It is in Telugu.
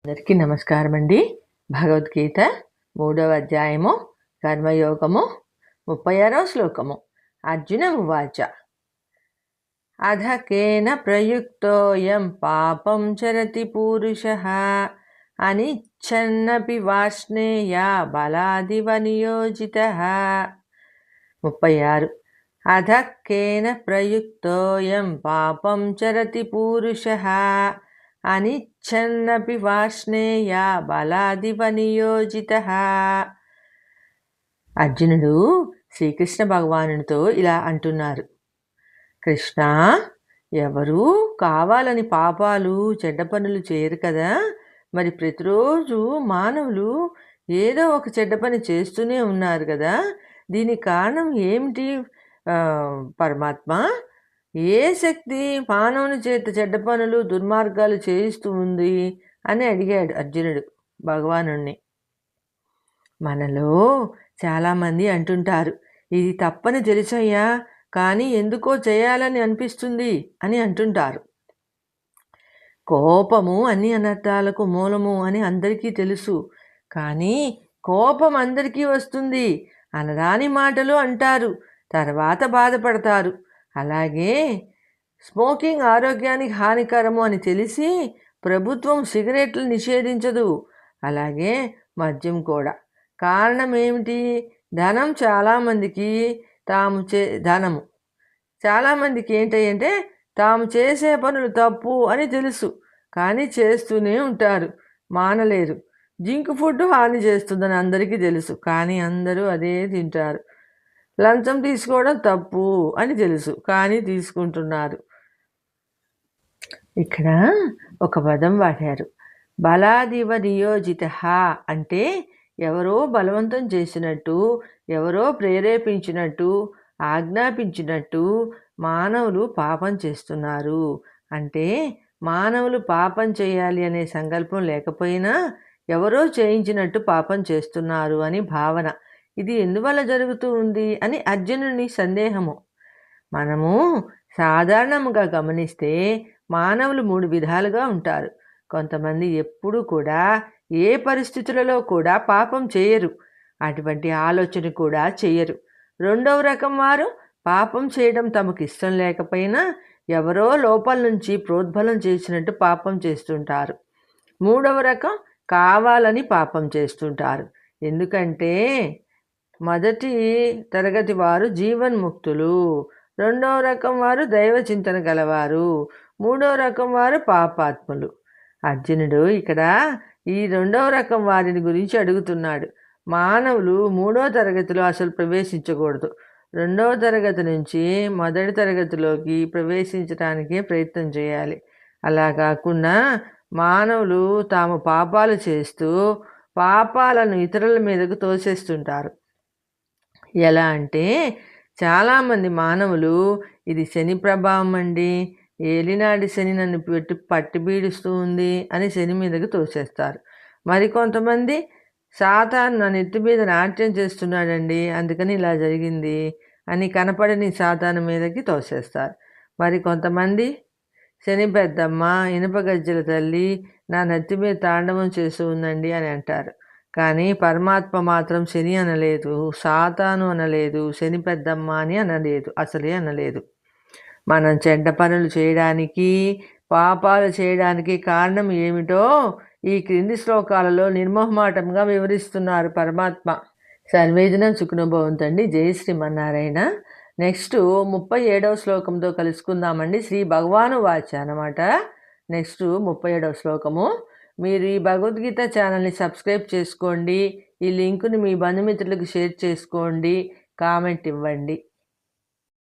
అందరికీ నమస్కారం అండి. భగవద్గీత 3వ అధ్యాయము కర్మయోగము 36వ శ్లోకము. అర్జున ఉవాచ అధ కేన ప్రయుక్తోయం పాపం చరతి పూరుషః అనిచ్ఛన్నపి వాష్ణేయ బలాదివ నియోజితః. 36. అధ కేన ప్రయుక్తోయం పాపం చరతి పూరుషః అనిచ్ఛన్నపి వాష్ణేయ బలాదివ నియోజితః. అర్జునుడు శ్రీకృష్ణ భగవానునితో ఇలా అంటున్నారు. కృష్ణ, ఎవరూ కావాలని పాపాలు చెడ్డ పనులు చేయరు కదా. మరి ప్రతిరోజు మానవులు ఏదో ఒక చెడ్డ పని చేస్తూనే ఉన్నారు కదా. దీనికి కారణం ఏమిటి పరమాత్మ? ఏ శక్తి మానవుని చేత చెడ్డ పనులు దుర్మార్గాలు చేయిస్తూ ఉంది అని అడిగాడు అర్జునుడు భగవానుణ్ణి. మనలో చాలామంది అంటుంటారు, ఇది తప్పని తెలుసయ్యా, కానీ ఎందుకో చేయాలని అనిపిస్తుంది అని అంటుంటారు. కోపము అన్ని అనర్థాలకు మూలము అని అందరికీ తెలుసు. కానీ కోపం అందరికీ వస్తుంది, అనరాని మాటలు అంటారు, తర్వాత బాధపడతారు. అలాగే స్మోకింగ్ ఆరోగ్యానికి హానికరము అని తెలిసి ప్రభుత్వం సిగరెట్లు నిషేధించదు. అలాగే మద్యం కూడా. కారణం ఏమిటి? ధనం చాలామందికి చాలామందికి ఏంటంటే తాము చేసే పనులు తప్పు అని తెలుసు, కానీ చేస్తూనే ఉంటారు, మానలేరు. జింక్ ఫుడ్ హాని చేస్తుందని అందరికీ తెలుసు, కానీ అందరూ అదే తింటారు. లంచం తీసుకోవడం తప్పు అని తెలుసు, కానీ తీసుకుంటున్నారు. ఇక్కడ ఒక పదం వాడారు, బలాదివ నియోజిత. అంటే ఎవరో బలవంతం చేసినట్టు, ఎవరో ప్రేరేపించినట్టు, ఆజ్ఞాపించినట్టు మానవులు పాపం చేస్తున్నారు. అంటే మానవులు పాపం చేయాలి అనే సంకల్పం లేకపోయినా ఎవరో చేయించినట్టు పాపం చేస్తున్నారు అని భావన. ఇది ఎందువల్ల జరుగుతూ ఉంది అని అర్జునుని సందేహము. మనము సాధారణంగా గమనిస్తే మానవులు 3 విధాలుగా ఉంటారు. కొంతమంది ఎప్పుడూ కూడా ఏ పరిస్థితులలో కూడా పాపం చేయరు, అటువంటి ఆలోచన కూడా చేయరు. రెండవ రకం వారు పాపం చేయడం తమకు ఇష్టం లేకపోయినా ఎవరో లోపల నుంచి ప్రోద్బలం చేసినట్టు పాపం చేస్తుంటారు. మూడవ రకం కావాలని పాపం చేస్తుంటారు. ఎందుకంటే మొదటి తరగతి వారు జీవన్ముక్తులు, రెండవ రకం వారు దైవ చింతన గలవారు, మూడవ రకం వారు పాపాత్ములు. అర్జునుడు ఇక్కడ ఈ రెండవ రకం వారిని గురించి అడుగుతున్నాడు. మానవులు 3వ తరగతిలో అసలు ప్రవేశించకూడదు. 2వ తరగతి నుంచి మొదటి తరగతిలోకి ప్రవేశించడానికే ప్రయత్నం చేయాలి. అలా కాకుండా మానవులు తాము పాపాలు చేస్తూ పాపాలను ఇతరుల మీదకు తోసేస్తుంటారు. ఎలా అంటే చాలామంది మానవులు ఇది శని ప్రభావం అండి, ఏలినాటి శని నన్ను పట్టి పీడిస్తూ ఉంది అని శని మీదకి తోసేస్తారు. మరికొంతమంది సాతాను నా నెత్తి మీద నాట్యం చేస్తున్నాడండి, అందుకని ఇలా జరిగింది అని కనపడని సాతాను మీదకి తోసేస్తారు. మరికొంతమంది శని పెద్దమ్మ, ఇనుప గజ్జల తల్లి నా నెత్తి మీద తాండవం చేస్తూ ఉందండి అని అంటారు. కానీ పరమాత్మ మాత్రం శని అనలేదు, సాతాను అనలేదు, శని పెద్దమ్మ అని అనలేదు, అసలే అనలేదు. మనం చెడ్డ పనులు చేయడానికి, పాపాలు చేయడానికి కారణం ఏమిటో ఈ క్రింది శ్లోకాలలో నిర్మోహమాటంగా వివరిస్తున్నారు పరమాత్మ. సర్వేజనం సుఖినో భవంతండి. జై శ్రీమన్నారాయణ. నెక్స్ట్ 37వ శ్లోకంతో కలుసుకుందామండి. శ్రీ భగవాను వాచ అన్నమాట. నెక్స్ట్ 37వ శ్లోకము. మీరు ఈ భగవద్గీత ఛానల్ని సబ్స్క్రైబ్ చేసుకోండి, ఈ లింకుని మీ బంధుమిత్రులకు షేర్ చేసుకోండి, కామెంట్ ఇవ్వండి.